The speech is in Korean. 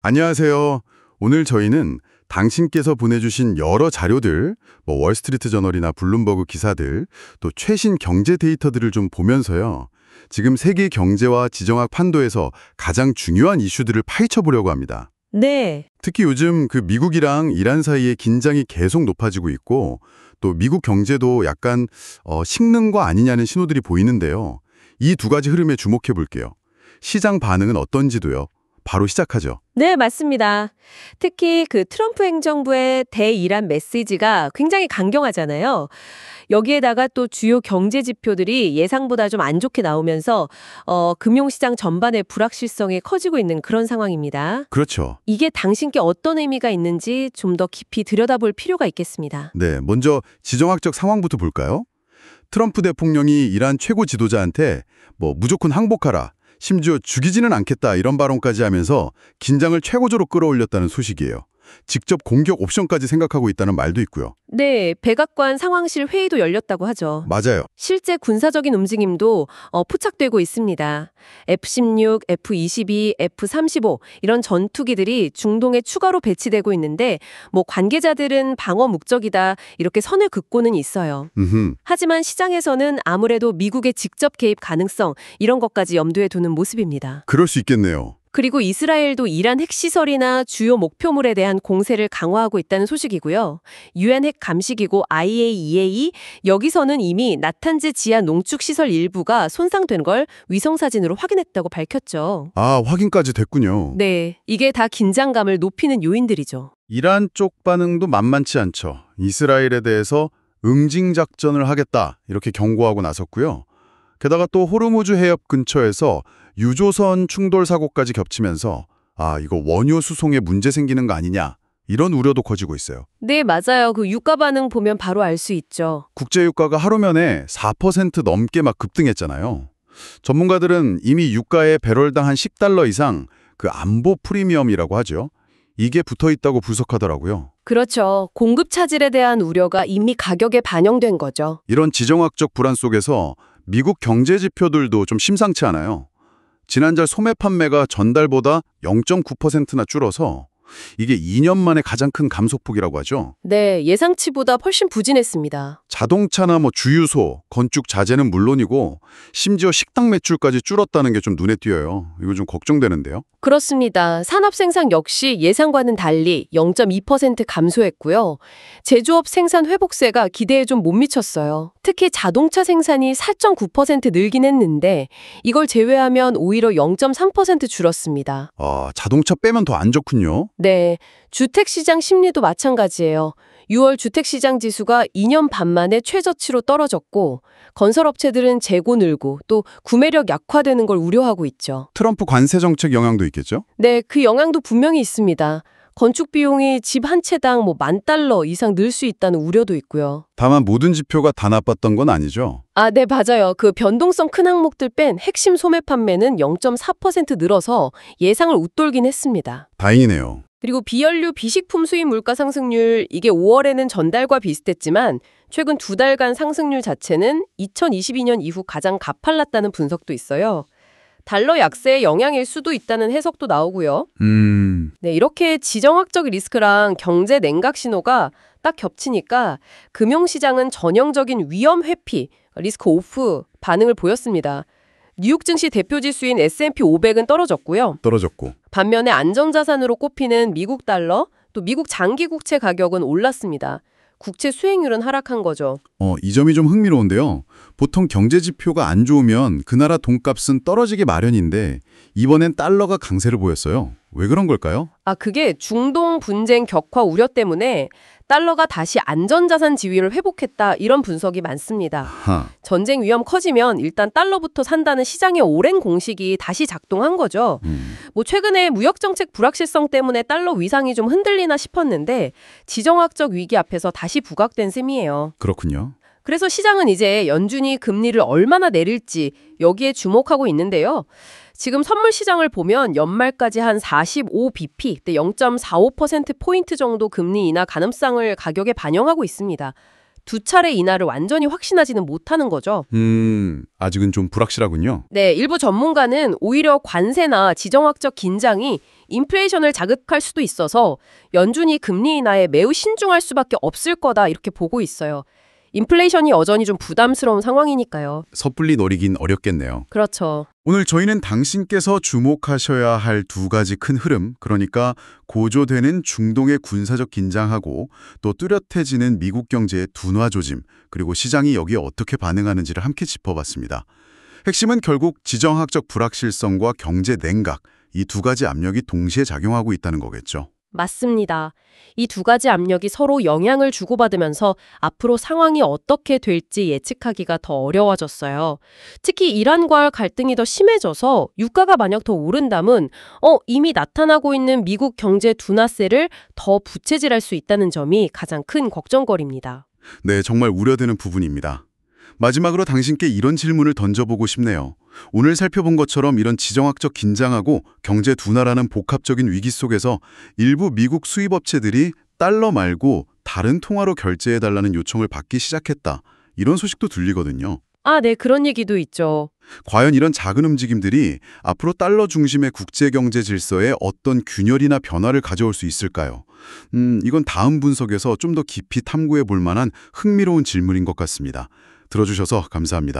안녕하세요. 오늘 저희는 당신께서 보내주신 여러 자료들, 월스트리트 저널이나 블룸버그 기사들, 또 최신 경제 데이터들을 좀 보면서요. 지금 세계 경제와 지정학 판도에서 가장 중요한 이슈들을 파헤쳐 보려고 합니다. 네, 특히 요즘 그 미국이랑 이란 사이의 긴장이 계속 높아지고 있고, 또 미국 경제도 약간 식는 거 아니냐는 신호들이 보이는데요. 이 두 가지 흐름에 주목해 볼게요. 시장 반응은 어떤지도요. 바로 시작하죠. 네, 맞습니다. 특히 그 트럼프 행정부의 대이란 메시지가 굉장히 강경하잖아요. 여기에다가 또 주요 경제 지표들이 예상보다 좀 안 좋게 나오면서 금융시장 전반의 불확실성이 커지고 있는 그런 상황입니다. 그렇죠. 이게 당신께 어떤 의미가 있는지 좀 더 깊이 들여다볼 필요가 있겠습니다. 네, 먼저 지정학적 상황부터 볼까요? 트럼프 대통령이 이란 최고 지도자한테 무조건 항복하라, 심지어 죽이지는 않겠다 이런 발언까지 하면서 긴장을 최고조로 끌어올렸다는 소식이에요. 직접 공격 옵션까지 생각하고 있다는 말도 있고요. 네, 백악관 상황실 회의도 열렸다고 하죠. 맞아요. 실제 군사적인 움직임도 포착되고 있습니다. F-16, F-22, F-35 이런 전투기들이 중동에 추가로 배치되고 있는데 관계자들은 방어 목적이다 이렇게 선을 긋고는 있어요. 하지만 시장에서는 아무래도 미국의 직접 개입 가능성 이런 것까지 염두에 두는 모습입니다. 그럴 수 있겠네요. 그리고 이스라엘도 이란 핵시설이나 주요 목표물에 대한 공세를 강화하고 있다는 소식이고요. 유엔 핵 감시기구 IAEA 여기서는 이미 나탄즈 지하 농축시설 일부가 손상된 걸 위성사진으로 확인했다고 밝혔죠. 아, 확인까지 됐군요. 네, 이게 다 긴장감을 높이는 요인들이죠. 이란 쪽 반응도 만만치 않죠. 이스라엘에 대해서 응징 작전을 하겠다 이렇게 경고하고 나섰고요. 게다가 또 호르무즈 해협 근처에서 유조선 충돌 사고까지 겹치면서 이거 원유 수송에 문제 생기는 거 아니냐 이런 우려도 커지고 있어요. 네, 맞아요. 그 유가 반응 보면 바로 알 수 있죠. 국제 유가가 하루면에 4% 넘게 막 급등했잖아요. 전문가들은 이미 유가의 배럴당 한 $10 이상 그 안보 프리미엄이라고 하죠. 이게 붙어 있다고 분석하더라고요. 그렇죠. 공급 차질에 대한 우려가 이미 가격에 반영된 거죠. 이런 지정학적 불안 속에서 미국 경제 지표들도 좀 심상치 않아요. 지난달 소매 판매가 전달보다 0.9%나 줄어서 이게 2년 만에 가장 큰 감소폭이라고 하죠. 네, 예상치보다 훨씬 부진했습니다. 자동차나 주유소, 건축 자재는 물론이고 심지어 식당 매출까지 줄었다는 게 좀 눈에 띄어요. 이거 좀 걱정되는데요. 그렇습니다. 산업 생산 역시 예상과는 달리 0.2% 감소했고요. 제조업 생산 회복세가 기대에 좀 못 미쳤어요. 특히 자동차 생산이 4.9% 늘긴 했는데 이걸 제외하면 오히려 0.3% 줄었습니다. 자동차 빼면 더 안 좋군요. 네, 주택시장 심리도 마찬가지예요. 6월 주택시장 지수가 2년 반 만에 최저치로 떨어졌고 건설업체들은 재고 늘고 또 구매력 약화되는 걸 우려하고 있죠. 트럼프 관세 정책 영향도 있겠죠? 네, 그 영향도 분명히 있습니다. 건축 비용이 집 한 채당 $10,000 이상 늘 수 있다는 우려도 있고요. 다만 모든 지표가 다 나빴던 건 아니죠. 네, 맞아요. 그 변동성 큰 항목들 뺀 핵심 소매 판매는 0.4% 늘어서 예상을 웃돌긴 했습니다. 다행이네요. 그리고 비연료 비식품 수입 물가 상승률 이게 5월에는 전달과 비슷했지만 최근 2달간 상승률 자체는 2022년 이후 가장 가팔랐다는 분석도 있어요. 달러 약세의 영향일 수도 있다는 해석도 나오고요. 네, 이렇게 지정학적 리스크랑 경제 냉각 신호가 딱 겹치니까 금융시장은 전형적인 위험 회피, 리스크 오프 반응을 보였습니다. 뉴욕 증시 대표 지수인 S&P 500은 떨어졌고요. 반면에 안전자산으로 꼽히는 미국 달러, 또 미국 장기 국채 가격은 올랐습니다. 국채 수익률은 하락한 거죠. 이 점이 좀 흥미로운데요. 보통 경제 지표가 안 좋으면 그 나라 돈값은 떨어지기 마련인데 이번엔 달러가 강세를 보였어요. 왜 그런 걸까요? 그게 중동 분쟁 격화 우려 때문에 달러가 다시 안전자산 지위를 회복했다 이런 분석이 많습니다. 전쟁 위험 커지면 일단 달러부터 산다는 시장의 오랜 공식이 다시 작동한 거죠. 최근에 무역정책 불확실성 때문에 달러 위상이 좀 흔들리나 싶었는데 지정학적 위기 앞에서 다시 부각된 셈이에요. 그렇군요. 그래서 시장은 이제 연준이 금리를 얼마나 내릴지 여기에 주목하고 있는데요. 지금 선물 시장을 보면 연말까지 한 45bp, 0.45%포인트 정도 금리 인하 가능성을 가격에 반영하고 있습니다. 두 차례 인하를 완전히 확신하지는 못하는 거죠. 아직은 좀 불확실하군요. 네, 일부 전문가는 오히려 관세나 지정학적 긴장이 인플레이션을 자극할 수도 있어서 연준이 금리 인하에 매우 신중할 수밖에 없을 거다 이렇게 보고 있어요. 인플레이션이 여전히 좀 부담스러운 상황이니까요. 섣불리 노리긴 어렵겠네요. 그렇죠. 오늘 저희는 당신께서 주목하셔야 할 두 가지 큰 흐름, 그러니까 고조되는 중동의 군사적 긴장하고 또 뚜렷해지는 미국 경제의 둔화 조짐, 그리고 시장이 여기에 어떻게 반응하는지를 함께 짚어봤습니다. 핵심은 결국 지정학적 불확실성과 경제 냉각, 이 두 가지 압력이 동시에 작용하고 있다는 거겠죠. 맞습니다. 이 두 가지 압력이 서로 영향을 주고받으면서 앞으로 상황이 어떻게 될지 예측하기가 더 어려워졌어요. 특히 이란과의 갈등이 더 심해져서 유가가 만약 더 오른다면 이미 나타나고 있는 미국 경제 둔화세를 더 부채질할 수 있다는 점이 가장 큰 걱정거리입니다. 네, 정말 우려되는 부분입니다. 마지막으로 당신께 이런 질문을 던져보고 싶네요. 오늘 살펴본 것처럼 이런 지정학적 긴장하고 경제 둔화라는 복합적인 위기 속에서 일부 미국 수입업체들이 달러 말고 다른 통화로 결제해달라는 요청을 받기 시작했다. 이런 소식도 들리거든요. 네, 그런 얘기도 있죠. 과연 이런 작은 움직임들이 앞으로 달러 중심의 국제경제 질서에 어떤 균열이나 변화를 가져올 수 있을까요? 이건 다음 분석에서 좀 더 깊이 탐구해 볼 만한 흥미로운 질문인 것 같습니다. 들어주셔서 감사합니다.